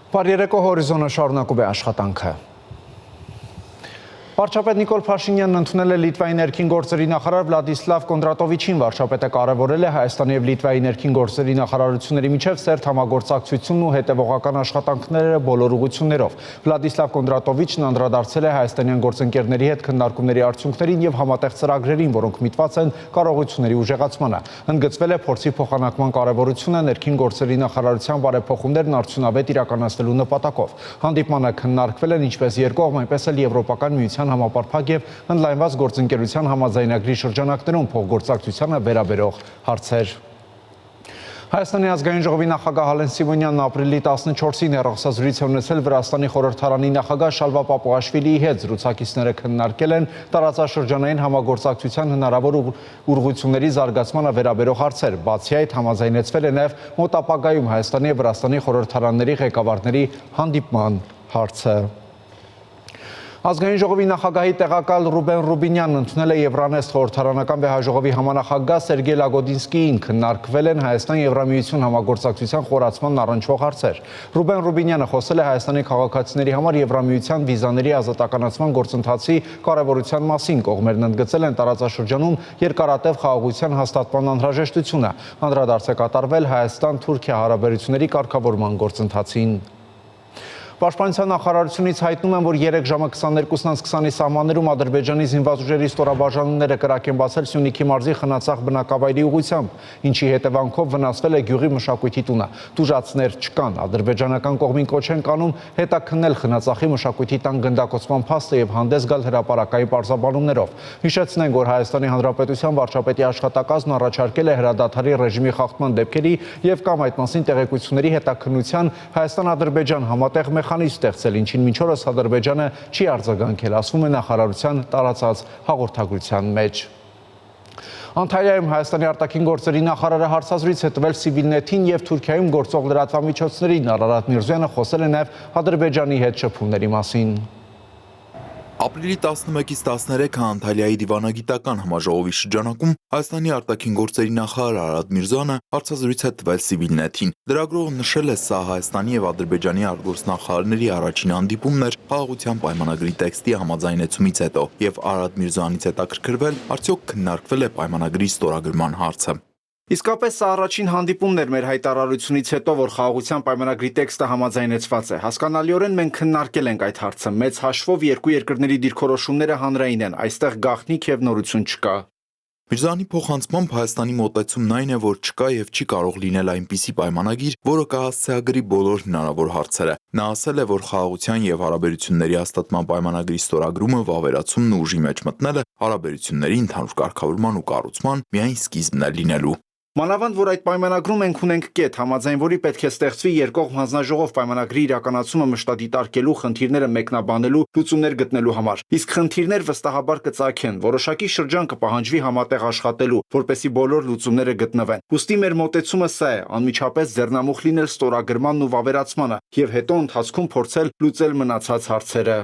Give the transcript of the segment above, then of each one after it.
Բարերեկո հորիզոնը շարունակում է աշխատանքը։ Վարչապետ Նիկոլ Փաշինյանն ընդունել է Լիտվայի ներքին գործերի նախարար Վլադիսլավ Կոնդրատովիչին։ Վարչապետը կարևորել է Հայաստանի և Լիտվայի ներքին գործերի նախարարությունների միջև սերտ համագործակցությունն ու հետևողական աշխատանքները բոլոր ուղղություններով։ Վլադիսլավ Կոնդրատովիչն անդրադարձել է հայաստանյան գործընկերների հետ քննարկումների արդյունքներին և համատեղ ծրագրերին, որոնք միտված են կարողությունների ուժեղացմանը։ Ընդգծվել է փորձի փոխանակման կարևորությունը ներքին գործերի նախարարության բարեփոխումներն արդյունավետ իրականացնելու նպատակով։ Հանդիպմանը քննարկվել են ինչպես երկկողմ, այնպես էլ Եվրոպական միության համապարփակ և ընդլայնված գործընկերության համաձայնագրի շրջանակներում փոխգործակցությանը վերաբերող հարցեր։ Հայաստանի ազգային ժողովի նախագահ Հալեն Սիմոնյանն ապրիլի 14-ին հեռախոսազրույց է ունեցել Վրաստանի խորհրդարանի նախագահ Շալվա Պապուաշվիլիի հետ։ Զրուցակիցները քննարկել են տարածաշրջանային համագործակցության հնարավոր ուղղությունների զարգացմանը վերաբերող հարցեր։ Բացի այդ, համաձայնեցվել է նաև մոտ ապագայում Հայաստանի և Վրաստանի խորհրդարանների ղեկավարների հանդիպման հարցը։ Ազգային ժողովի նախագահի տեղակալ Ռուբեն Ռուբինյանն ընդունել է Եվրանեստ խորհրդարանական վեհաժողովի համանախագահ Սերգեյ Լագոդինսկիին։ Քննարկվել են Հայաստան-Եվրամիություն համագործակցության խորացման առնչվող հարցեր։ Ռուբեն Ռուբինյանը խոսել է Հայաստանի քաղաքացիների համար Եվրամիության վիզաների ազատականացման գործընթացի կարևորության մասին։ Կողմերն ընդգծել են տարածաշրջանում երկարատև խաղաղության հաստատման անհրաժեշտությունը։ Անդրադարձ է կատարվել Հայաստան-Թուրքիա հարաբերությունների կարգավորման գործընթացին։ Պաշտպանության նախարարությունից հայտնում են, որ 3 ժամը 22:20-ի սահմաններում Ադրբեջանի զինված ուժերի ստորաբաժանումները կրակ են բացել Սյունիքի մարզի Խնածախ բնակավայրի ուղղությամբ, ինչի հետևանքով վնասվել է գյուղի մշակույթի տունը։ Տուժածներ չկան։ Ադրբեջանական կողմին կոչ են կանում հետաքննել Խնածախի մշակույթի տան գնդակոծման փաստը և հանդես գալ հրապարակային պարզաբանումներով։ Հիշեցնենք, որ Հայաստանի Հանրապետության վարչապետի աշխատակազմն առաջարկել է հրադադարի ռեժիմի խախտման դեպքերի և կամ այդ մասին տեղեկությունների հետաքննության Հայաստան-Ադրբեջան համատեղ մեխանիզմ ստեղծել, ինչին մինչ օրս Ադրբեջանը չի արձագանքել, ասվում է նախարարության տարածած հաղորդագրության մեջ։ Անտալիայում Հայաստանի արտաքին գործերի նախարարը հարցազրույց է տվել Civilnet-ին և Թուրքիայում գործող լրատվամիջոցներին։ Արարատ Միրզոյանը խոսել է նաև Ադրբեջանի հետ շփումների մասին։ Ապրիլի 11-ից 13-ը Անտալիայի դիվանագիտական համաժողովի շրջանակում Հայաստանի արտաքին գործերի նախարար Արարատ Միրզոյանը հարցազրույց է տվել Civilnet-ին։ Լրագրողը նշել է, սա Հայաստանի և Ադրբեջանի արտգործնախարարների առաջին հանդիպումն էր խաղաղության պայմանագրի տեքստի համաձայնեցումից հետո, և Արարատ Միրզոյանից հետաքրքրվել, արդյոք քննարկվել է պայմանագրի ստորագրման հարցը։ Իսկապես սա առաջին հանդիպումն էր մեր հայտարարությունից հետո, որ խաղաղության պայմանագրի տեքստը համաձայնեցված է։ Հասկանալիորեն մենք քննարկել ենք այդ հարցը։ Մեծ հաշվով երկու երկրների դիրքորոշումները հանրային են, այստեղ գաղտնիք և նորություն չկա։ Միրզոյանի փոխանցմամբ Հայաստանի մոտեցումն այն է, որ չկա և չի կարող լինել այնպիսի պայմանագիր, որը կհասցեագրի բոլոր հնարավոր հարցերը։ Նա ասել է, որ խաղաղության և հարաբերությունների հաստատման պայմանագրի ստորագրումը, վավերացումն ու ուժի մեջ մտնելը հարաբերությունների ընդհանուր կարգավորման ու կառուցման միայն սկիզբն է լինելու։ Մանավանդ, որ այդ պայմանագրում մենք ունենք կետ, համաձայն որի պետք է ստեղծվի երկկողմ հանձնաժողով պայմանագրի իրականացումը մշտադիտարկելու, խնդիրները մեկնաբանելու, լուծումներ գտնելու համար։ Իսկ խնդիրներ վստահաբար կծագեն, որոշակի շրջան կպահանջվի համատեղ աշխատելու, որպեսզի բոլոր լուծումները գտնվեն։ Ուստի մեր մոտեցումը սա է՝ անմիջապես ձեռնամուխ լինել ստորագրմանն ու վավերացմանը և հետո ընթացքում փորձել լուծել մնացած հարցերը։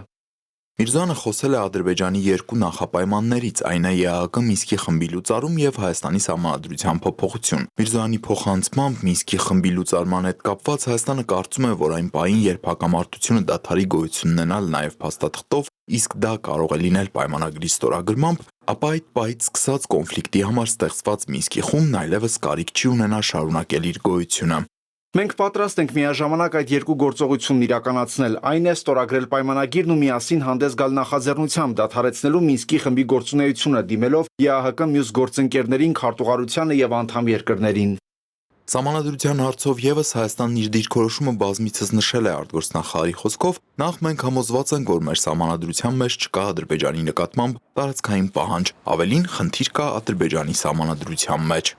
Միրզոյանը խոսել է Ադրբեջանի երկու նախապայմաններից, այն է ԵԱՀԿ Մինսկի խմբի լուծարում և Հայաստանի սահմանադրության փոփոխություն։ Միրզոյանի փոխանցմամբ Մինսկի խմբի լուծարման հետ կապված Հայաստանը կարծում է, որ այն պահին, երբ հակամարտությունը դադարի գոյություն ունենալ նաև փաստաթղթով, իսկ դա կարող է լինել պայմանագրի ստորագրմամբ, ապա այդ պահից սկսած կոնֆլիկտի համար ստեղծված Մինսկի խումբն այլևս կարիք չի ունենա շարունակել իր գոյությունը։ Մենք պատրաստ ենք միաժամանակ այդ երկու գործողությունն իրականացնել, այն է ստորագրել պայմանագիրն ու միասին հանդես գալ նախաձեռնությամբ դադարեցնելու Մինսկի խմբի գործունեությունը, դիմելով ԵԱՀԿ մյուս գործընկերներին, քարտուղարությանը և անդամ երկրներին։ Սահմանադրության հարցով ևս Հայաստանն իր դիրքորոշումը բազմիցս նշել է արտգործնախարարի խոսքով, նախ մենք համոզված ենք, որ մեր սահմանադրության մեջ չկա Ադրբեջանի նկատմամբ տարածքային պահանջ, ավելին խնդիր կա Ադրբեջանի սահմանադրության մեջ։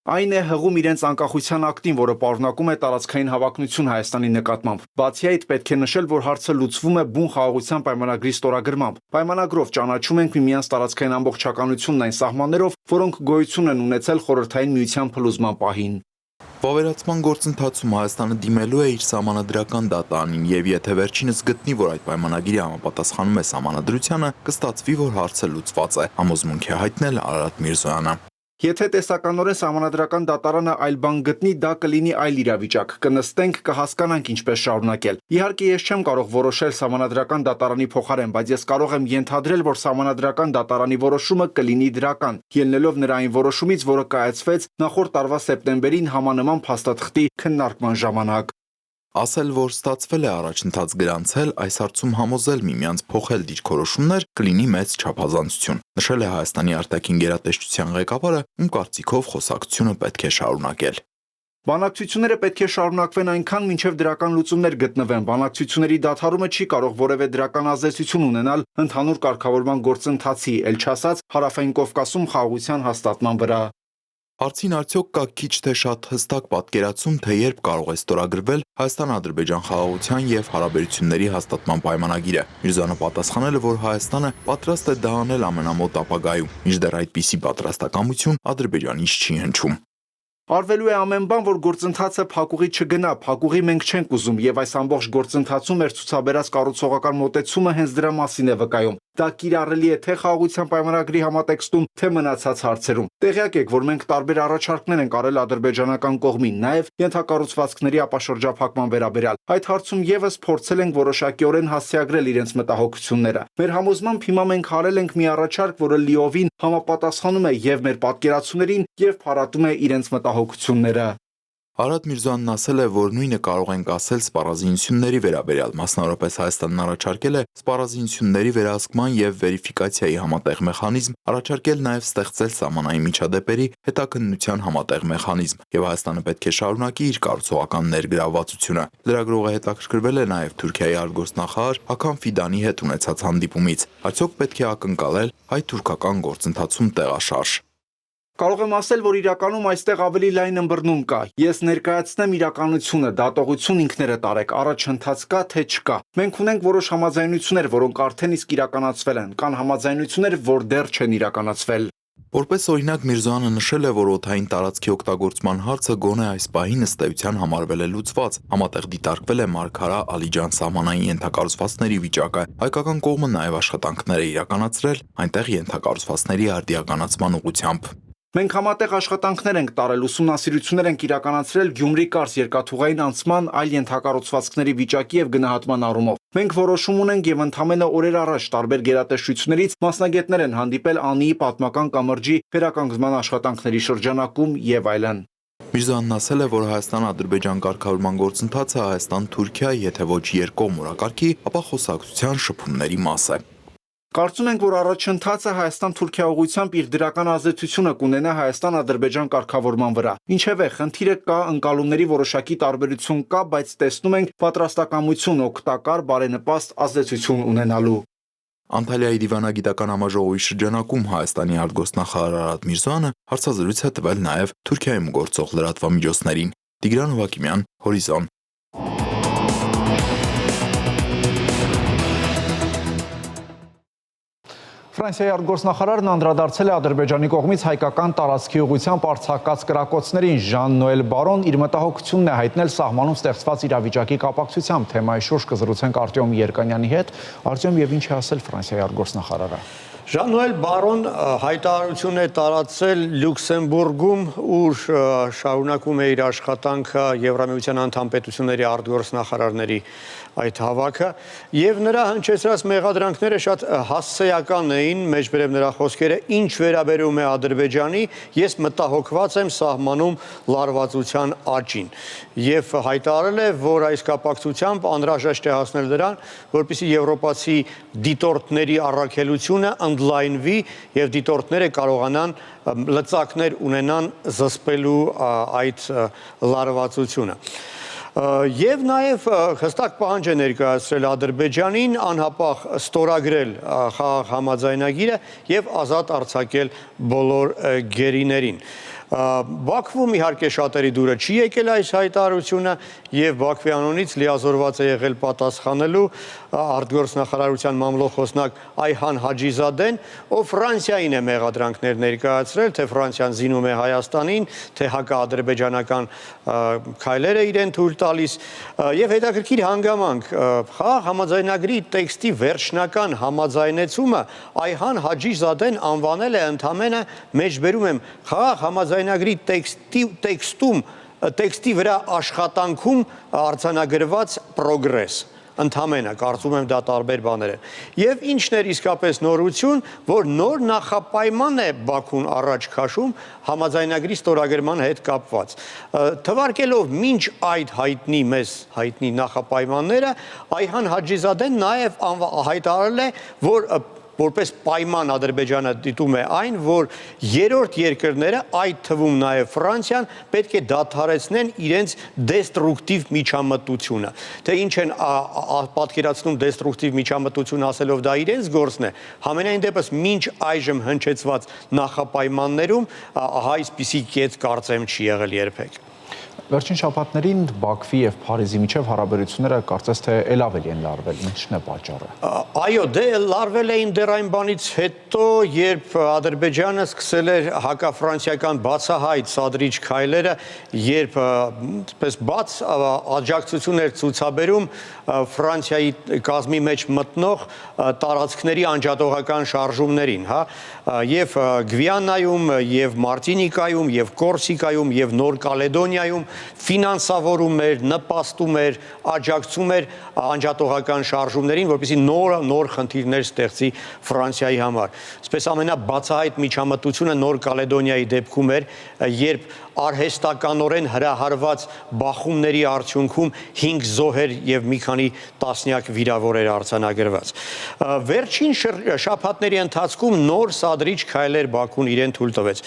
Այն է հղում իրենց անկախության ակտին, որը պարունակում է տարածքային հավակնություն Հայաստանի նկատմամբ։ Բացի այդ, պետք է նշել, որ հարցը լուծվում է բուն խաղաղության պայմանագրի ստորագրմամբ։ Պայմանագրով ճանաչում ենք միմյանց տարածքային ամբողջականությունն այն սահմաններով, որոնք գոյություն են ունեցել Խորհրդային Միության փլուզման պահին։ Վավերացման գործընթացում Հայաստանը դիմելու է իր սահմանադրական դատարանին, և եթե վերջինս գտնի, որ այդ պայմանագիրը համապատասխանում է սահմանադրությանը, կստացվի, որ հարցը լուծված է, համոզմունք է հայտնել Արարատ Միրզոյանը։ Եթե տեսականորեն սահմանադրական դատարանը այլ բան գտնի, դա կլինի այլ իրավիճակ, կնստենք, կհասկանանք ինչպես շարունակել։ Իհարկե ես չեմ կարող որոշել սահմանադրական դատարանի փոխարեն, բայց ես կարող եմ ենթադրել, որ սահմանադրական դատարանի որոշումը կլինի դրական, ելնելով նրա այն որոշումից, որը կայացվեց նախորդ տարվա սեպտեմբերին համանման փաստաթղթի քննարկման ժամանակ։ Ասել, որ ստացվել է առաջընթաց գրանցել, այս հարցում համոզել միմյանց փոխել դիրքորոշումներ կլինի մեծ չափազանցություն, նշել է Հայաստանի արտաքին գերատեսչության ղեկավարը, ում կարծիքով խոսակցությունը պետք է շարունակել։ Բանակցությունները պետք է շարունակվեն այնքան, մինչև դրական լուծումներ գտնվեն։ Բանակցությունների դադարումը չի կարող որևէ դրական ազդեցություն ունենալ ընդհանուր կարգավորման գործընթացի, ել չասած Հարավային Կովկասում խաղաղության հաստատման վրա։ Հարցին արդյոք կա քիչ թե շատ հստակ պատկերացում, թե երբ կարող է ստորագրվել Հայաստան-Ադրբեջան խաղաղության եւ հարաբերությունների հաստատման պայմանագիրը։ Միրզոյանը պատասխանել է, որ Հայաստանը պատրաստ է դա անել ամենամոտ ապագայում, մինչդեռ այդպիսի պատրաստակամություն Ադրբեջանից չի հնչում։ Արվելու է ամեն բան, որ գործընթացը փակուղի չգնա, փակուղի մենք չենք ուզում եւ այս ամբողջ գործընթացում մեր ցուցաբերած կառուցողական մոտեցումը հենց դրա մասին է վկայում։ Դա կիրառելի է թե խաղաղության պայմանագրի համատեքստում, թե մնացած հարցերում։ Տեղյակ եք, որ մենք տարբեր առաջարկներ ենք արել ադրբեջանական կողմին, նաեւ ենթակառուցվածքների ապաշրջափակման վերաբերյալ։ Այդ հարցում եւս փորձել ենք որոշակիորեն հասցեագրել իրենց մտահոգությունները։ Մեր համոզմամբ հիմա մենք հարել ենք մի առաջարկ, որը լիովին համապատասխանում է եւ մեր պատկերացումներին եւ փառատում է իրենց մտահոգությունները։ Արադ Միրզոյանն ասել է, որ նույնը կարող ենք ասել սպառազինությունների վերաբերյալ, մասնավորապես Հայաստանն առաջարկել է սպառազինությունների վերահսկման եւ վերիֆիկացիայի համատեղ մեխանիզմ, առաջարկել նաեւ ստեղծել սահմանային միջադեպերի հետաքննության համատեղ մեխանիզմ, եւ Հայաստանը պետք է շարունակի իր կառուցողական ներգրավվածությունը։ Լրագրողը հետաքրքրվել է նաեւ Թուրքիայի արտգործնախարար Հական Ֆիդանի հետ ունեցած հանդիպումից։ Արդյոք պետք է ակնկալել հայ-թուրքական գործընթացում տեղաշարժ։ Կարող եմ ասել, որ իրականում այստեղ ավելի լայն ըմբռնում կա։ Ես ներկայացնեմ իրականությունը, դատողություն ինքներդ արեք, առաջընթաց կա թե չկա։ Մենք ունենք որոշ համաձայնություններ, որոնք արդեն իսկ իրականացվել են, կան համաձայնություններ, որ դեռ չեն իրականացվել։ Որպես օրինակ Միրզոյանը նշել է, որ օդային տարածքի օգտագործման հարցը գոնե այս պահին ըստ էության համարվել է լուծված, համատեղ դիտարկվել է Մարգարա-Ալիջան սահմանային ենթակառուցվածքների վիճակը։ Հայկական կողմը նաև աշխատանքներ է իրականացրել այնտեղ ենթակառուցվածքների արդիականացման ուղղությամբ։ Մենք համատեղ աշխատանքներ ենք տարել, ուսումնասիրություններ ենք իրականացրել Գյումրի-Կարս երկաթուղային անցման այլ ենթակառուցվածքների վիճակի եւ գնահատման առումով։ Մենք որոշում ունենք եւ ընդամենը օրեր առաջ տարբեր գերատեսչություններից մասնագետներ են հանդիպել Անիի պատմական կամրջի վերականգնման աշխատանքների շրջանակում եւ այլն։ Միրզոյանն ասել է, որ Հայաստան-Ադրբեջան կարգավորման գործընթացը Հայաստան-Թուրքիա, եթե ոչ երկկողմ օրակարգի, ապա խոսակցության շփումների մաս է։ Կարծում ենք, որ առաջընթացը Հայաստան-Թուրքիա ուղղությամբ իր դրական ազդեցությունը կունենա Հայաստան-Ադրբեջան կարգավորման վրա։ Ինչևէ, խնդիրը կա, ընկալումների որոշակի տարբերություն կա, բայց տեսնում ենք պատրաստակամություն օգտակար, բարենպաստ ազդեցություն ունենալու։ Անտալիայի դիվանագիտական համաժողովի շրջանակում Հայաստանի արտգործնախարար Արադ Միրզոյանը հարցազրույց է տվել նաև Թուրքիայում գործող լրատվամիջոցներին։ Տիգրան Հովակիմյան, Հորիզոն։ Ֆրանսիայի արտգործնախարարն անդրադարձել է Ադրբեջանի կողմից հայկական տարածքի ուղղությամբ արձակած կրակոցներին։ Ժան-Նոել Բարոն իր մտահոգությունն է հայտնել սահմանում ստեղծված իրավիճակի կապակցությամբ։ Թեմայի շուրջ կզրուցենք Արտյոմ Երկանյանի հետ։ Արտյոմ, եւ ինչ է ասել Ֆրանսիայի արտգործնախարարը։ Ժան-Նոել Բարոն հայտարարություն է տարածել Լյուքսեմբուրգում, ուր շարունակում է իր աշխատանքը Եվրամիության անդամ պետությունների արտգործնախարարների այդ հավաքը, եւ նրա հնչեցրած մեղադրանքները շատ հասցեական էին, մեջբերեմ նրա խոսքերը, ինչ վերաբերում է Ադրբեջանի, ես մտահոգված եմ սահմանում լարվածության աճին, եւ հայտարարել է, որ այս կապակցությամբ անհրաժեշտ է հասնել դրան, որպեսզի եվրոպացի դիտորդների առաքելությունը ընդլայնվի եւ դիտորդները կարողանան լծակներ ունենան զսպելու այդ լարվածությունը։ Եվ նաև հստակ պահանջ է ներկայացրել Ադրբեջանին անհապաղ ստորագրել խաղաղ համաձայնագիրը եւ ազատ արձակել բոլոր գերիներին։ Բաքվում իհարկե շատերի դուրը չի եկել այս հայտարարությունը եւ Բաքվի անունից լիազորված է եղել պատասխանելու արտգործնախարարության մամլոխոսնակ Այհան Հաջիզադեն, ով Ֆրանսիային է մեղադրանքներ ներկայացրել, թե Ֆրանսիան զինում է Հայաստանին, թե հակաադրբեջանական քայլեր է իրեն թույլ տալիս եւ հետաքրքիր հանգամանք խաղաղ համաձայնագրի տեքստի վերջնական համաձայնեցումը Այհան Հաջիզադեն անվանել է ընդամենը մեջբերում եմ խաղաղ համաձայնագրի տեքստի վրա աշխատանքում արձանագրված պրոգրես ընդամենը, կարծում եմ դա տարբեր բաներ են։ Եվ ինչն էր իսկապես նորություն, որ նոր նախապայման է Բաքուն առաջ քաշում համաձայնագրի ստորագրման հետ կապված։ Թվարկելով մինչ այդ մեզ հայտնի նախապայմանները, Այհան Հաջիզադեն նաև հայտարարել է, որ որպես պայման Ադրբեջանը դիտում է այն, որ երրորդ երկրները, այդ թվում նաև Ֆրանսիան, պետք է դադարեցնեն իրենց դեստրուկտիվ միջամտությունը։ Թե ինչ են պատկերացնում դեստրուկտիվ միջամտություն ասելով դա իրենց գործն է, համենայն դեպս մինչ այժմ հնչեցված նախապայմաններում այսպիսի կետ կարծեմ չի եղել երբեք։ Վերջին շաբաթներին Բաքվի եւ Փարիզի միջև հարաբերությունները կարծես թե ել ավելի են լարվել, ինչն է պատճառը։ Այո, դե լարվել էին դեռ այն բանից հետո, երբ Ադրբեջանը սկսել էր հակաֆրանսիական բացահայտ սադրիչ քայլերը, երբ այսպես բաց աջակցություն էր ցուցաբերում Ֆրանսիայի կազմի մեջ մտնող տարածքների անջատողական շարժումներին, հա, եւ Գվիանայում, եւ Մարտինիկայում, եւ Կորսիկայում, եւ Նոր Կալեդոնիայում ֆինանսավորում էր, նպաստում էր, աջակցում էր անջատողական շարժումներին, որպեսզի նոր խնդիրներ ստեղծի Ֆրանսիայի համար։ Այսպես ամենաբացահայտ միջամտությունը Նոր Կալեդոնիայի դեպքում էր, երբ արհեստականորեն հրահարված բախումների արդյունքում 5 զոհեր եւ մի քանի տասնյակ վիրավորեր արձանագրված։ Վերջին շաբաթների ընթացքում նոր սադրիչ քայլեր Բաքուն իրեն թույլ տվեց։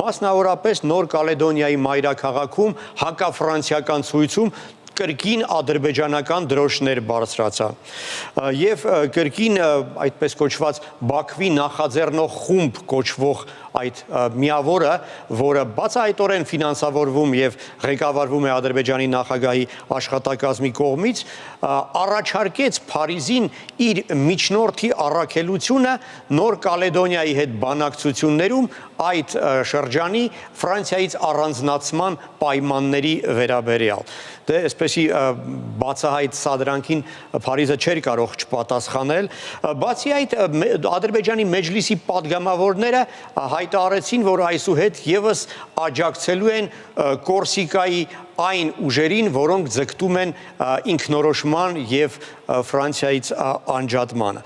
Մասնավորապես Նոր Կալեդոնիայի մայրաքաղաքում հակաֆրանսիական ցույցում կրկին ադրբեջանական դրոշներ բարձրացան եւ կրկին այդպես կոչված Բաքվի նախաձեռնող խումբ կոչվող այդ միավորը, որը բացահայտորեն ֆինանսավորվում եւ ղեկավարվում է Ադրբեջանի նախագահի աշխատակազմի կողմից, առաջարկեց Փարիզին իր միջնորդի առաքելությունը Նոր Կալեդոնիայի հետ բանակցություններում այդ շրջանի Ֆրանսիայից առանձնացման պայմանների վերաբերյալ։ Դե այսպեսի բացահայտ սադրանքին Փարիզը չէր կարող չպատասխանել։ Բացի այդ Ադրբեջանի մեջլիսի падգամավորները հայտարարեցին, որ այսուհետ եւս աջակցելու են Կորսիկայի այն ուժերին, որոնք ձգտում են ինքնորոշման եւ Ֆրանսիայից անջատմանը։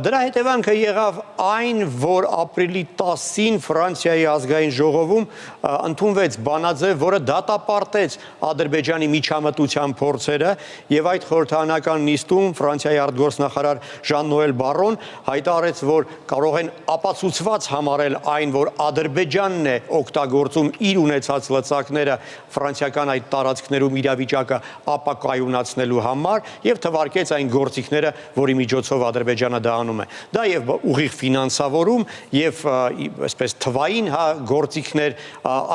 Դրա հետևանքը եղավ այն, որ ապրիլի 10-ին Ֆրանսիայի ազգային ժողովում ընդունվեց բանաձև, որը դատապարտեց Ադրբեջանի միջամտության փորձերը եւ այդ խորհրդարանական նիստում Ֆրանսիայի արտգործնախարար Ժան-Նոել Բարոն հայտարարեց, որ կարող են ապացուցված համարել այն, որ Ադրբեջանն է օգտագործում իր ունեցած լծակները ֆրանսիական այդ տարածքներում իրավիճակը ապակայունացնելու համար եւ թվարկեց այն գործիքները, որի միջոցով Ադրբեջանը դա անում է։ Դա եւ ուղիղ ֆինանսավորում եւ այսպես թվային գործիքներ,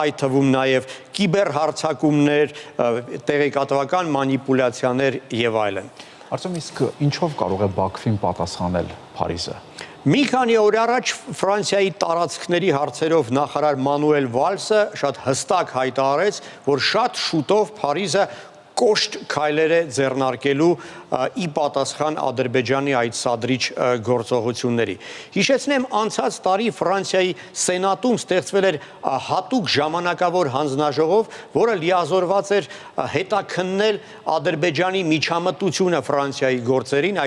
այդ թվում նաեւ կիբերհարձակումներ, տեղեկատվական մանիպուլյացիաներ եւ այլն։ Արդյոք իսկ ինչով կարող է Բաքվին պատասխանել Փարիզը։ Մի քանի օր առաջ Ֆրանսիայի տարածքների հարցերով նախարար Մանուել Վալսը շատ հստակ հայտարարեց, որ շատ շուտով Փարիզը կոշտ քայլեր է ձեռնարկելու ի պատասխան Ադրբեջանի այդ սադրիչ գործողությունների։ Հիշեցնեմ, անցած տարի Ֆրանսիայի Սենատում ստեղծվել էր հատուկ ժամանակավոր հանձնաժողով, որը լիազորված էր հետաքննել Ադրբեջանի միջամտությունը Ֆրանսիայի գործերին,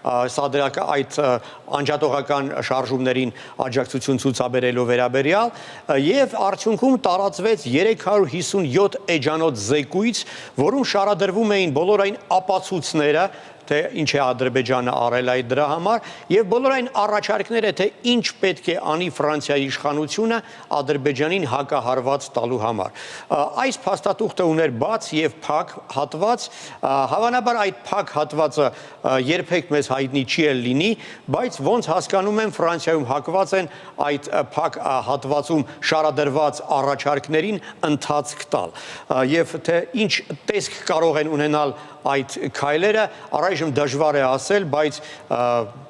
այդ անջատողական շարժումներին աջակցություն ցուցաբերելու վերաբերյալ, եւ արդյունքում տարածվեց 357 էջանոց զեկույց, որում շարադրվում էին բոլոր այն ապացույցները, թե ինչ է Ադրբեջանը արել այդ դրա համար եւ բոլոր այն առաջարկները, թե ինչ պետք է անի Ֆրանսիայի իշխանությունը Ադրբեջանին հակահարված տալու համար։ Այս փաստաթուղթը ուներ բաց եւ փակ հատված, հավանաբար այդ փակ հատվածը երբեք մեզ հայտնի չի լինի, բայց ոնց հասկանում եմ Ֆրանսիայում հակված են այդ փակ հատվածում շարադրված առաջարկներին ընթացք տալ եւ թե ինչ տեսք կարող են ունենալ այդ քայլերը առայժմ դժվար է ասել, բայց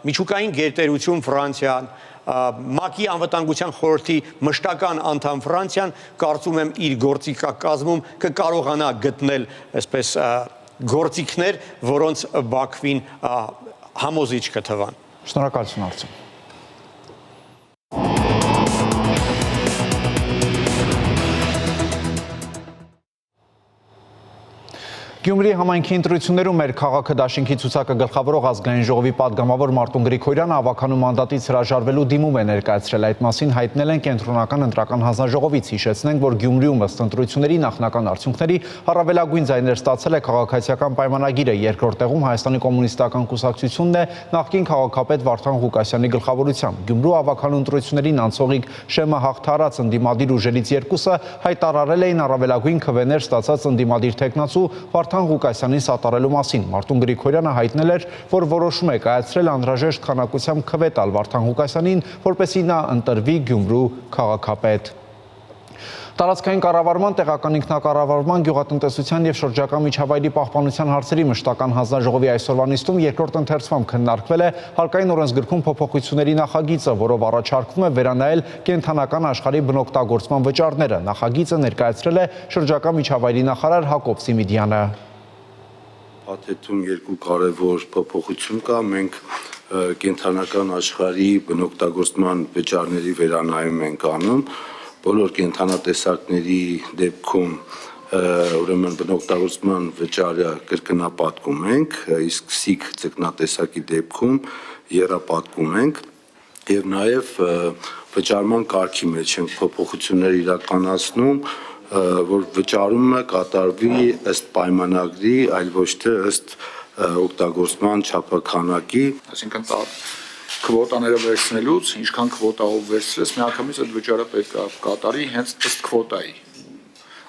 միջուկային գերտերություն Ֆրանսիան ՄԱԿ-ի անվտանգության խորհրդի մշտական անդամ Ֆրանսիան կարծում եմ իր գործիքակազմում կկարողանա գտնել այսպես գործիքներ, որոնց Բաքվին համոզիչ կթվան։ Շնորհակալություն Արծուն։ Գյումրի համայնքի ընտրություններում մեր քաղաքը դաշինքի ցուցակը գլխավորող ազգային ժողովի падգամավոր Մարտուն Գրիգորյանը ավականու մանդատից հրաժարվելու դիմում է ներկայացրել։ Այդ մասին հայտնել են կենտրոնական ընտրական հանձնաժողովից։ Հիշեցնենք, որ Գյումրիում ըստ ընտրությունների նախնական արդյունքների առավելագույն ձայներ ստացել է քաղաքացիական պայմանագիրը, երկրորդ տեղում Հայաստանի կոմունիստական կուսակցությունն է նախկին քաղաքապետ Վարդան Ղուկասյանի գլխավորությամբ։ Գյումրու ավականու ընտրություններին անցողիկ Շեմը հաղթարած ընդդիմադիր ուժերից երկուսը հայտարարել էին առավելագույն քվեներ ստացած ընդդիմադիր թեկնածու Վարդան Ղուկասյանին սատարելու մասին։ Մարտուն Գրիգորյանը հայտնել էր, որ որոշում է կայացրել անհրաժեշտ քանակությամբ քվե տալ Վարդան Ղուկասյանին, որպեսզի նա ընտրվի Գյումրու քաղաքապետ։ Տարածքային կառավարման, տեղական ինքնակառավարման, գյուղատնտեսության եւ շրջակա միջավայրի պահպանության հարցերի մշտական հանձնաժողովի այսօրվա նիստում երկրորդ ընթերցմամբ քննարկվել է հարկային օրենսգրքում փոփոխությունների նախագիծը, որով առաջարկվում է վերանայել կենդանական աշխարհի բնօգտագործման վճարները։ Նախագիծը ներկայացրել է շրջակա միջավայրի նախարար Հակոբ Սիմիդյանը։ Փաթեթում երկու կարևոր փոփոխություն կա, մենք կենդանական աշխարհի բնօգտագործման վճարների վերանայում ենք անում, բոլոր կենդանատեսակների դեպքում ուրեմն բնօգտագործման վճարը կրկնապատկում ենք, իսկ սիկ ձկնատեսակի դեպքում եռապատկում ենք եւ նաեւ վճարման կարգի մեջ ենք փոփոխություններ իրականացնում, որ վճարումը կատարվի ըստ պայմանագրի, այլ ոչ թե ըստ օգտագործման չափաքանակի, այսինքն քվոտաները վերցնելուց, ինչքան քվոտայով վերցրես, միանգամից այդ վճարը պետք է կատարի հենց ըստ քվոտայի։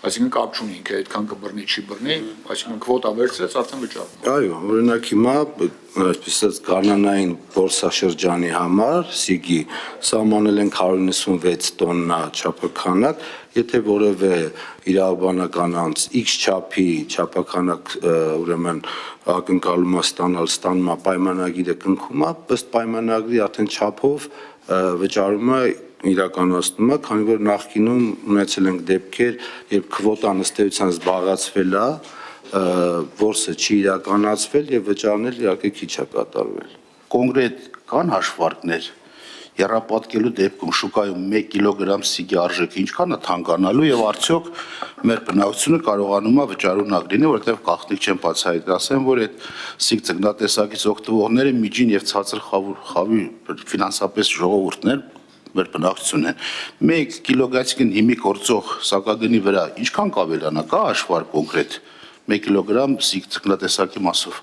Այսինքն կապ չունի ինքը այդքան կբռնի, չի բռնի, այսինքն քվոտա վերցրեց, արդեն վճարվում։ Այո, օրինակ հիմա այսպես ասած կանոնային բորսաշրջանի համար սիգի սահմանել ենք 196 տոննա չափաքանակ, եթե որևէ իրավաբանական անձ X չափի չափաքանակ ուրեմն ակնկալում է ստանում է պայմանագիրը կնքում է, ըստ պայմանագրի արդեն չափով վճարումը իրականացնում է, քանի որ նախկինում ունեցել ենք դեպքեր, երբ քվոտան ըստ էության զբաղացվել է, որսը չի իրականացվել եւ վճարնել իհարկե քիչ է կատարվել։ Կոնկրետ կան հաշվարկներ եռապատկելու դեպքում շուկայում 1 կիլոգրամ սիգի արժեքը ինչքան է թանկանալու եւ արդյոք մեր բնակչությունը կարողանում է վճարունակ լինի, որովհետեւ գաղտնիք չեն բացահայտել, ասեմ, որ այդ սիգ ձկնատեսակից օգտվողները միջին եւ ցածր խավի ֆինանսապես ժողովուրդներ մեր բնակչությունն են 1 կիլոգրամ հիմի գործող սակագնի վրա ինչքան կավելանա, կա հաշվարկ կոնկրետ 1 կիլոգրամ սիգ ձկնատեսակի մասով։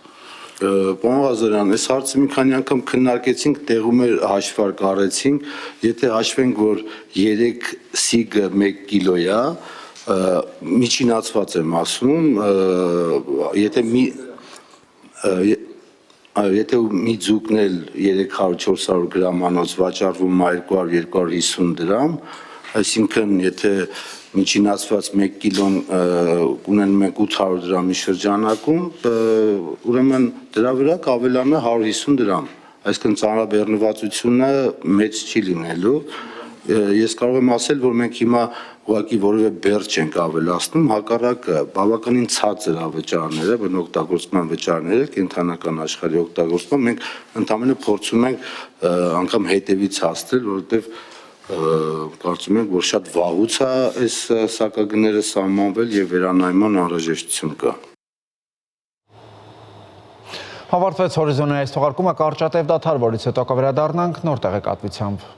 Պարոն Ղազարյան, այս հարցը մի քանի անգամ քննարկեցինք, տեղում էր հաշվարկ արեցինք, եթե հաշվենք, որ 3 սիգը 1 կիլո է, միջինացված եմ ասում, եթե մի ձուկն էլ 300-400 գրամանոց վաճառվում է 200-250 դրամ, այսինքն եթե միջինացված 1 կիլոն ունենում ենք 800 դրամի շրջանակում, ուրեմն դրա վրա կավելանա 150 դրամ, այսինքն ծանրաբեռնվածությունը մեծ չի լինելու։ Ես կարող եմ ասել, որ մենք հիմա ուղղակի որևէ բեռ չենք ավելացնում, հակառակը բավականին ցածր է վճարները, բնօգտագործման վճարները, կենդանական աշխարհի օգտագործման, մենք ընդհանրապես փորձում ենք անգամ հետևից հասնել, որովհետև կարծում ենք, որ շատ վաղուց է այս սակագները սահմանվել եւ վերանայման անհրաժեշտություն կա։ Հավարտվեց հորիզոնի այս թողարկումը, կարճատև դադար, որից հետո կվերադառնանք նոր տեղեկատվությամբ։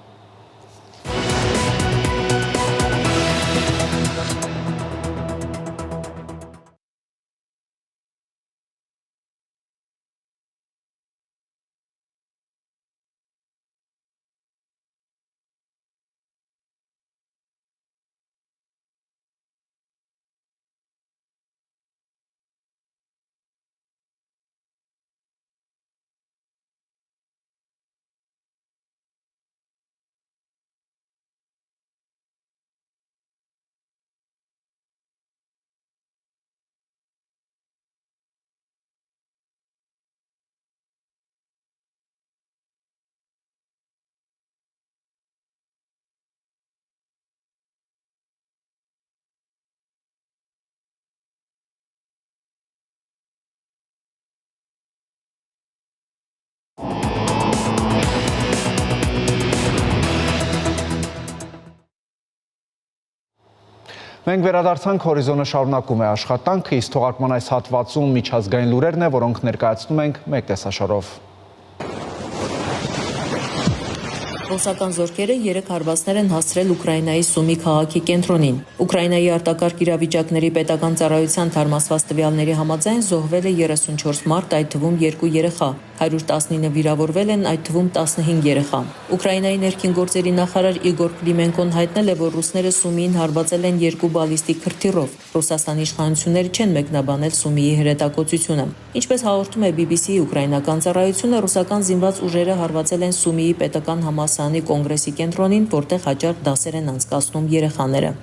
Մենք վերադարձանք, հորիզոնը շարունակում է աշխատանքը, իսկ թողարկման այս հատվածում միջազգային լուրերն է, որոնք ներկայացնում ենք մեկ տեսաշարով։ Ռուսական զորքերը 3 հարվածներ են հասցրել Ուկրաինայի Սումի քաղաքի կենտրոնին։ Ուկրաինայի արտակարգ իրավիճակների պետական ծառայության թարմացված տվյալների համաձայն զոհվել է 34 մարդ, այդ թվում 2 երեխա, 119 վիրավորվել են, այդ թվում 15 երեխա։ Ուկրաինայի ներքին գործերի նախարար Իգոր Կլիմենկոն հայտնել է, որ ռուսները Սումիին հարվածել են 2 բալիստիկ հրթիռով։ Ռուսաստանի իշխանությունները չեն մեկնաբանել Սումիի հրետակոծությունը։ Ինչպես հաղորդում է BBC-ի ուկրաինական ծառայությունը, ռուսական զինված ուժերը հարվածել են Սումիի պետական համալսարանի կոնգրեսի կենտրոնին, որտեղ հաճախ դասեր են անցկացնում երեխաները։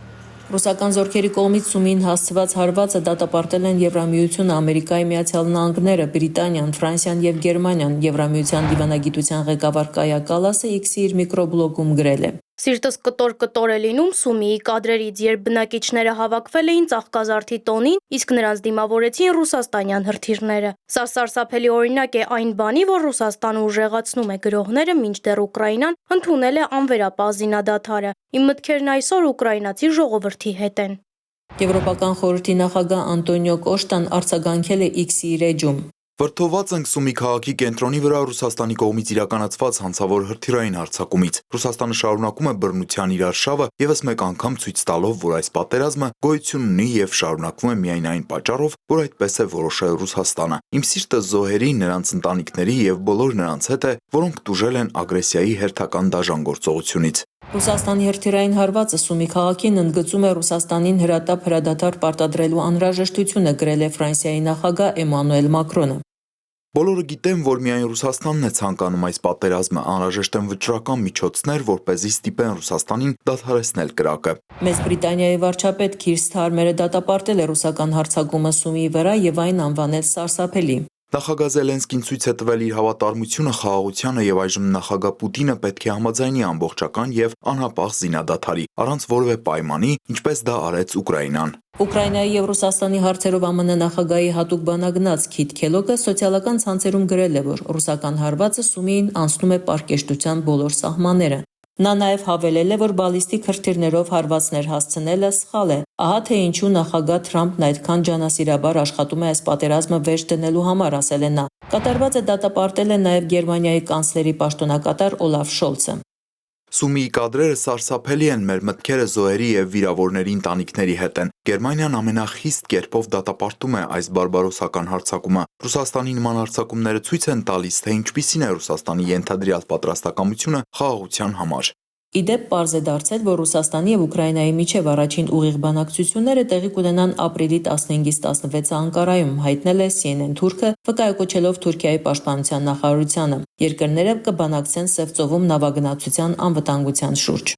Ռուսական զորքերի կողմից Սումիին հասցված հարվածը դատապարտել են Եվրամիությունը, Ամերիկայի Միացյալ Նահանգները, Բրիտանիան, Ֆրանսիան եւ Գերմանիան։ Եվրամիության դիվանագիտության ղեկավար Կայա Կալասը X-ի իր միկրոբլոգում գրել է. Սիրտս կտոր է լինում Սումիի կադրերից, երբ բնակիչները հավաքվել էին ծաղկազարդի տոնին, իսկ նրանց դիմավորեցին ռուսաստանյան հրթիռները։ Սա սարսափելի օրինակ է այն բանի, որ Ռուսաստանը ուժեղացնում է գրողները, մինչդեռ Ուկրաինան ընդունել է անվերապահ զինադադարը։ Իմ մտքերն այսօր ուկրաինացի ժողովրդի հետ են։ Եվրոպական խորհրդի նախագահ Անտոնիո Կոշտան արձագանքել է X-ի իր էջում. Վրդովված ենք Սումի քաղաքի կենտրոնի վրա Ռուսաստանի կողմից իրականացված հանցավոր հրթիռային հարձակումից։ Ռուսաստանը շարունակում է բռնության իր արշավը եւս մեկ անգամ ցույց տալով, որ այս պատերազմը գոյություն ունի եւ շարունակվում է միայն այն պատճառով, որ այդպես է որոշել Ռուսաստանը։ Իմ սիրտը զոհերի, նրանց ընտանիքների եւ բոլոր նրանց հետ է, որոնք տուժել են ագրեսիայի հերթական դաժան գործողությունից։ Ռուսաստանի հրթիռային հարվածը Սումի քաղաքին ընդգծում է Ռուսաստանին հրատապ հրադադար պարտադրելու անհրաժեշտությունը, գրել է Ֆրանսիայի նախագահ Էմանուել Մակրոնը։ Բոլորը գիտեն, որ միայն Ռուսաստանն է ցանկանում այս պատերազմը, անհրաժեշտ են վճռական միջոցներ, որպեսզի ստիպեն Ռուսաստանին դադարեցնել կրակը։ Մեծ Բրիտանիայի վարչապետ Քիր Սթարմերը դատապարտել է ռուսական հարձակումը Սումիի վրա եւ այն անվանել սարսափելի։ Նախագահ Զելենսկին ցույց է տվել իր հավատարմությունը խաղաղությանը եւ այժմ նախագահ Պուտինը պետք է համաձայնի ամբողջական եւ անհապաղ զինադադարի, առանց որևէ պայմանի, ինչպես դա արեց Ուկրաինան։ Ուկրաինայի եւ Ռուսաստանի հարցերով ԱՄՆ նախագահի հատուկ բանագնաց Քիթ Քելոգը սոցիալական ցանցերում գրել է, որ ռուսական հարվածը Սումիին անցնում է պարկեշտության բոլոր սահմանները։ Նա նաև հավելել է, որ բալիստիկ հրթիռներով հարվածներ հասցնելը սխալ է։ Ահա թե ինչու նախագահ Թրամփն այդքան ջանասիրաբար աշխատում է այս պատերազմը վերջ դնելու համար, ասել է նա։ Կատարվածը դատապարտել է նաև Գերմանիայի կանցլերի պաշտոնակատար Օլաֆ Շոլցը։ Սումիի կադրերը սարսափելի են, մեր մտքերը զոհերի եւ վիրավորների ընտանիքների հետ են։ Գերմանիան ամենախիստ կերպով դատապարտում է այս բարբարոսական հարձակումը։ Ռուսաստանի նման հարձակումները ցույց են տալիս, թե ինչպիսին է Ռուսաստանի ենթադրյալ պատրաստակամությունը խաղաղության համար։ Իդեպ պարզ է դարձել, որ Ռուսաստանի եւ Ուկրաինայի միջև առաջին ուղիղ բանակցությունները տեղի կունենան ապրիլի 15-ից 16-ը Անկարայում, հայտնել է CNN թուրքը, վկայակոչելով Թուրքիայի պաշտպանության նախարարությանը։ Երկրները կբանակցեն Սև ծովում նավագնացության անվտանգության շուրջ։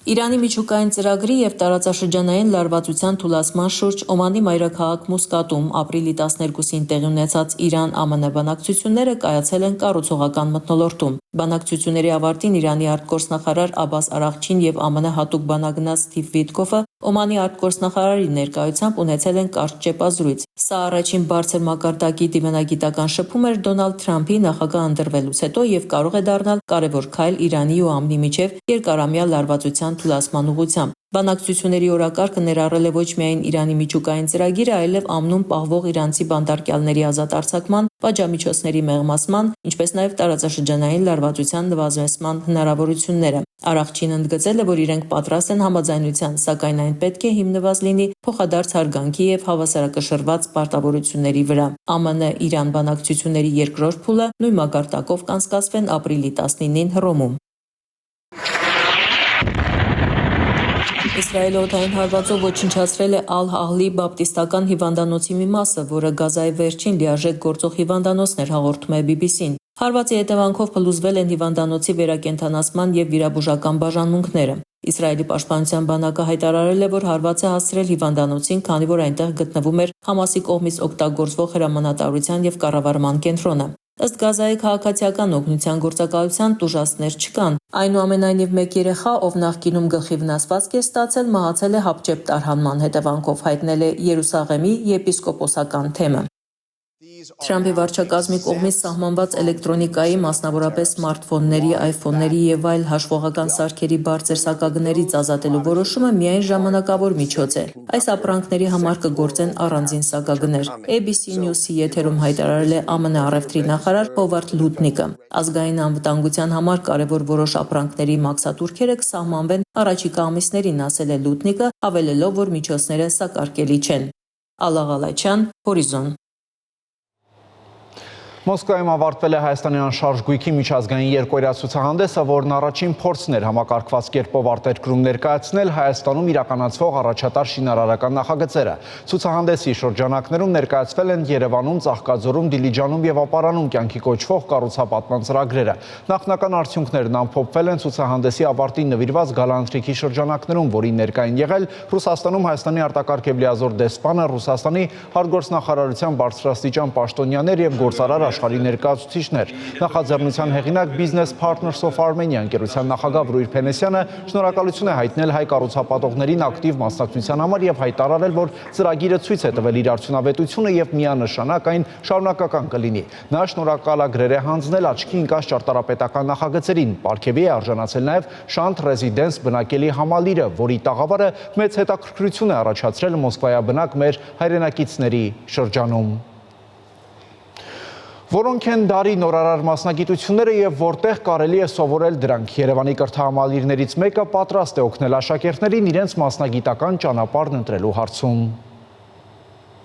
Իրանի միջուկային ծրագրի եւ տարածաշրջանային լարվածության թուլացման շուրջ Օմանի մայրաքաղաք Մուսկատում ապրիլի 12-ին տեղի ունեցած Իրան-ԱՄՆ բանակցությունները կայացել են կառուցողական մթնոլորտում։ Բանակցությունների ավարտին Իրանի արտգործնախարար Աբբաս Արաղչին եւ ԱՄՆ հատուկ բանագնաց Սթիվ Վիտկոֆը Օմանի արտգործնախարարի ներկայությամբ ունեցել են կարճ ճեպազրույց։ Սա առաջին բարձր մակարդակի դիվանագիտական շփում էր Դոնալդ Թրամփի նախագահ ընտրվելուց հետո եւ կարող է դառնալ կարևոր քայլ Իրանի ու ԱՄՆ-ի միջև երկարամյա լարվածության թուլացման ուղղությամբ։ Բանակցությունների օրակարգը ներառել է ոչ միայն Իրանի միջուկային ծրագիրը, այլև ԱՄՆ-ում պահվող իրանցի բանտարկյալների ազատ արձակման, պատժամիջոցների մեղմացման, ինչպես նաև տարածաշրջանային լարվածության նվազեցման հնարավորությունները։ Արաղչին ընդգծել է, որ իրենք պատրաստ են համաձայնության, սակայն այն պետք է հիմնված լինի փոխադարձ հարգանքի եւ հավասարակշռված պարտավորությունների վրա։ ԱՄՆ-Իրան բանակցությունների երկրորդ փուլը նույն մակարդակով կանցկացվեն ապրիլի 19-ին Հռոմում։ Իսրայելը օդային հարվածով ոչնչացրել է Ալ-Ահլի բապտիստական հիվանդանոցի մի մասը, որը Գազայի վերջին լիարժեք գործող հիվանդանոցն էր, հաղորդում է BBC-ն։ Հարվածի հետևանքով փլուզվել են հիվանդանոցի վերակենդանացման եւ վիրաբուժական բաժանմունքները։ Իսրայելի պաշտպանության բանակը հայտարարել է, որ հարվածը հասցրել հիվանդանոցին, քանի որ այնտեղ գտնվում էր Համասի կողմից օգտագործվող հրամանատարության եւ կառավարման կենտրոնը։ Ըստ Գազայի քաղաքացիական օգնության գործակալության տուժածներ չկան։ Այնուամենայնիվ մեկ երեխա, ով նախկինում գլխի վնասվածք է ստացել, մահացել է հապճեպ տարհանման հետևանքով, հայտնել է Երուսաղեմի եպիսկոպոսական թեմը։ Թրամփի վարչակազմի կողմից սահմանված էլեկտրոնիկայի, մասնավորապես սմարթֆոնների, այֆոնների եւ այլ հաշվողական սարքերի բարձր սակագներից ազատելու որոշումը միայն ժամանակավոր միջոց է։ Այս ապրանքների համար կգործեն առանձին սակագներ։ ABC News-ի եթերում հայտարարել է ԱՄՆ առևտրի նախարար Հովարդ Լուտնիկը։ Ազգային անվտանգության համար կարևոր որոշ ապրանքների մաքսատուրքերը կսահմանվեն առաջիկա ամիսներին, ասել է Լուտնիկը, հավելելով, որ միջոցները սակարկելի չեն։ Ալաղ Ալաչյան, Հորիզոն։ Մոսկվայում ավարտվել է Հայաստանի անշարժ գույքի միջազգային երկօրյա ցուցահանդեսը, որն առաջին փորձն էր համակարգված կերպով արտերկրում ներկայացնել Հայաստանում իրականացվող առաջատար շինարարական նախագծերը։ Ցուցահանդեսի շրջանակներում ներկայացվել են Երևանում, Ծաղկաձորում, Դիլիջանում եւ Ապարանում կյանքի կոչվող կառուցապատման ծրագրերը։ Նախնական արդյունքներն ամփոփվել են ցուցահանդեսի ավարտին նվիրված գալանտրիքի շրջանակներում, որին ներկա են եղել Ռուսաստանում Հայաստանի արտակարգ եւ լիազոր դեսպանը, Ռուսաստանի արտգործնախարարության բարձրաստիճան պաշտոնյաներ եւ գործարար աշխարհի ներկայացուցիչներ։ Նախաձեռնության հեղինակ Business Partners of Armenia ընկերության նախագահ Վրույր Փենեսյանը շնորհակալություն է հայտնել հայ կառուցապատողներին ակտիվ մասնակցության համար եւ հայտարարել, որ ծրագիրը ցույց է տվել իր արդյունավետությունը եւ միանշանակ այն շարունակական կլինի։ Նա շնորհակալագրեր է հանձնել աչքի ընկած ճարտարապետական նախագծերին։ Պարգևի է արժանացել նաեւ Շանթ Ռեզիդենս բնակելի համալիրը, որի տաղավարը մեծ հետաքրքրություն է առաջացրել մոսկվայաբնակ մեր հայրենակիցների շրջանում։ Որոնք են դարի նորարար մասնագիտությունները եւ որտեղ կարելի է սովորել դրանք։ Երևանի կրթահամալիրներից մեկը պատրաստ է օգնել աշակերտներին իրենց մասնագիտական ճանապարհն ընտրելու հարցում։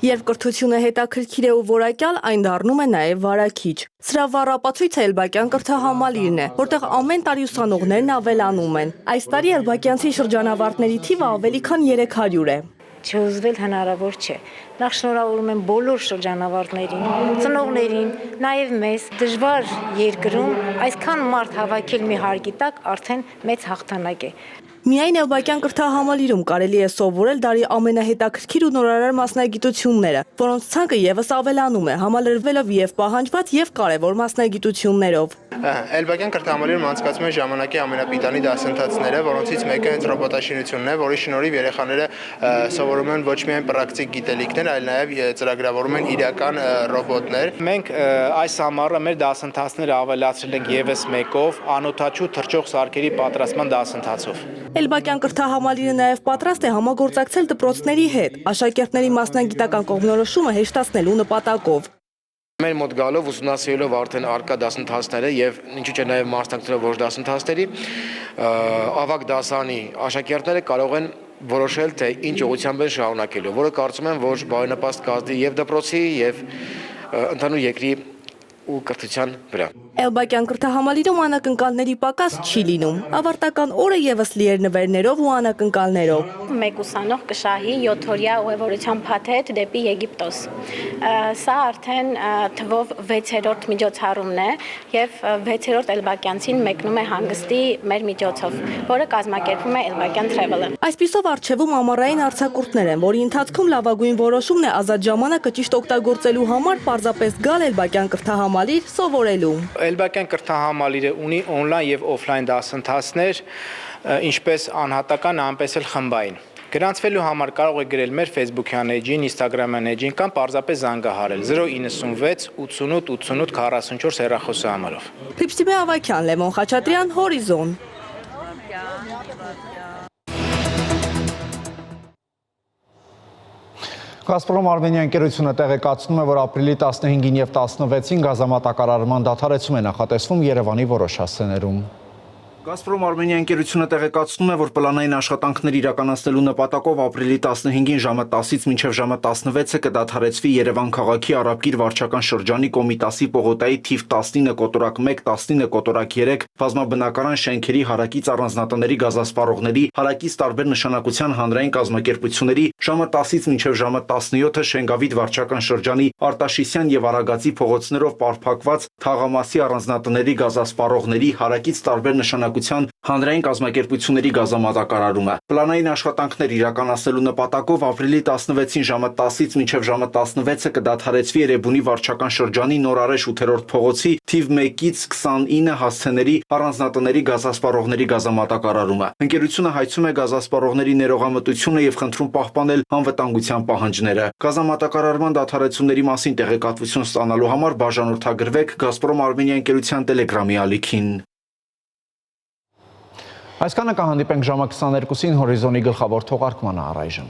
Երբ կրթությունը հետաքրքիր է ու որակյալ, այն դառնում է նաև վարակիչ։ Սրա վառապացույցը Էլբակյան կրթահամալիրն է, որտեղ ամեն տարի ուսանողներն ավելանում են։ Այս տարի էլբակյանցի շրջանավարտների թիվը ավելի քան 300 է։ Չհուզվել հնարավոր չէ։ Նախ շնորհավորում եմ բոլոր շրջանավարտներին, ծնողներին, նաև մեզ դժվար երկրում այսքան մարդ հավաքել մի հարկի տակ արդեն մեծ հաղթանակ է։ Միայն Էլբակյան կրթահամալիրում կարելի է սովորել դարի ամենահետաքրքիր ու նորարար մասնագիտությունները, որոնց ցանկը եւս ավելանում է, համալրվելով եւ պահանջված եւ կարեւոր մասնագիտություններով։ Էլբակյան կրթահամալիրում անցկացվում են ժամանակի ամենապիտանի դասընթացները, որոնցից մեկը հենց ռոբոտաշինությունն է, որի շնորհիվ երեխաները սովորում են ոչ միայն պրակտիկ գիտելիքներ, այլ նաև ծրագրավորում են իրական ռոբոտներ։ Մենք այս ամառը մեր դասընթացները ավելացրել ենք եւս մեկով անօդաչու թռչող սարքերի պատրաստման դասընթացով։ Էլբակյան կրթահամալիրը նաև պատրաստ է համագործակցել դպրոցների հետ, աշակերտների մասնագիտական կողմնորոշումը հեշտացնելու նպատակով։ Մեր մոտ գալով ուսումնասիրելով արդեն արկա դասընթացները եւ ինչու՞ չէ նաեւ մասնակցելով ոչ դասընթացների, ավագ դասանի աշակերտները կարող են որոշել, թե ինչ ուղղությամբ են շարունակելու, որը կարծում եմ, որ բարենպաստ կազմի եւ դպրոցի եւ ընդհանուր երկրի ու կրթության վրա։ Էլբակյան կրթահամալիրում անակնկալների պակաս չի լինում։ Ավարտական օրը եւս լի էր նվերներով ու անակնկալներով։ Մեկ ուսանող կշահի 7-օրյա ուղևորության փաթեթ դեպի Եգիպտոս։ Սա արդեն թվով 6-րդ միջոցառումն է եւ 6-րդ էլբակյանցին մեկնում է հանգստի մեր միջոցով, որը կազմակերպում է Էլբակյան Travel-ը։ Այսպիսով առջևում ամառային արձակուրդներ են, որի ընթացքում լավագույն որոշումն է ազատ ժամանակը ճիշտ օգտագործելու համար պարզապես գալ Էլբակյան կրթահամալիր սովորելու։ Էլբակյան կրթահամալիրը ունի օնլայն եւ օֆլայն դասընթացներ, ինչպես անհատական, այնպես էլ խմբային։ Գրանցվելու համար կարող եք գրել մեր Facebook-յան էջին, Instagram-յան էջին կամ պարզապես զանգահարել 096 88 88 44 հեռախոսահամարով։ Հրիփսիմե Ավակյան, Լևոն Խաչատրյան, Հորիզոն։ Գազպրոմ Արմենիա ընկերությունը տեղեկացնում է, որ ապրիլի 15-ին եւ 16-ին գազամատակարարման դադարեցում է նախատեսվում Երևանի որոշ հասցեներում։ Գազպրոմ Արմենիա ընկերությունը տեղեկացնում է, որ պլանային աշխատանքներ իրականացնելու նպատակով ապրիլի 15-ին ժամը 10-ից մինչև ժամը 16-ը կդադարեցվի Երևան քաղաքի Արաբկիր վարչական շրջանի Կոմիտասի պողոտայի թիվ 19 կոտորակ 1, 19 կոտորակ 3 բազմաբնակարան շենքերի հարակից առանձնատների գազասպառողների հարակից տարբեր նշանակության հանրային կազմակերպությունների ժամը 10-ից մինչև ժամը 17-ը Շենգավիթ վարչական շրջանի Արտաշիսյան եւ Արագածի փողոցներով պարփակված թաղամասի առանձնատների գազասպառողների հարակից տարբեր նշանակության նշանակության հանրային կազմակերպությունների գազամատակարարումը։ Պլանային աշխատանքներ իրականացնելու նպատակով ապրիլի 16-ին ժամը 10-ից մինչև ժամը 16-ը կդադարեցվի Էրեբունի վարչական շրջանի Նորարեշ 8-րդ փողոցի թիվ 1-ից 29 հասցեների առանձնատների գազասպառողների գազամատակարարումը։ Ընկերությունը հայցում է գազասպառողների ներողամտությունը եւ խնդրում պահպանել անվտանգության պահանջները։ Գազամատակարարման դադարեցումների մասին տեղեկատվություն ստանալու համար բաժանորդագրվեք Գազպրոմ Արմենիա ընկերության Telegram-ի ալիքին։ Այսքանը կհանդիպենք ժամը 22-ին հորիզոնի գլխավոր թողարկմանը առայժմ։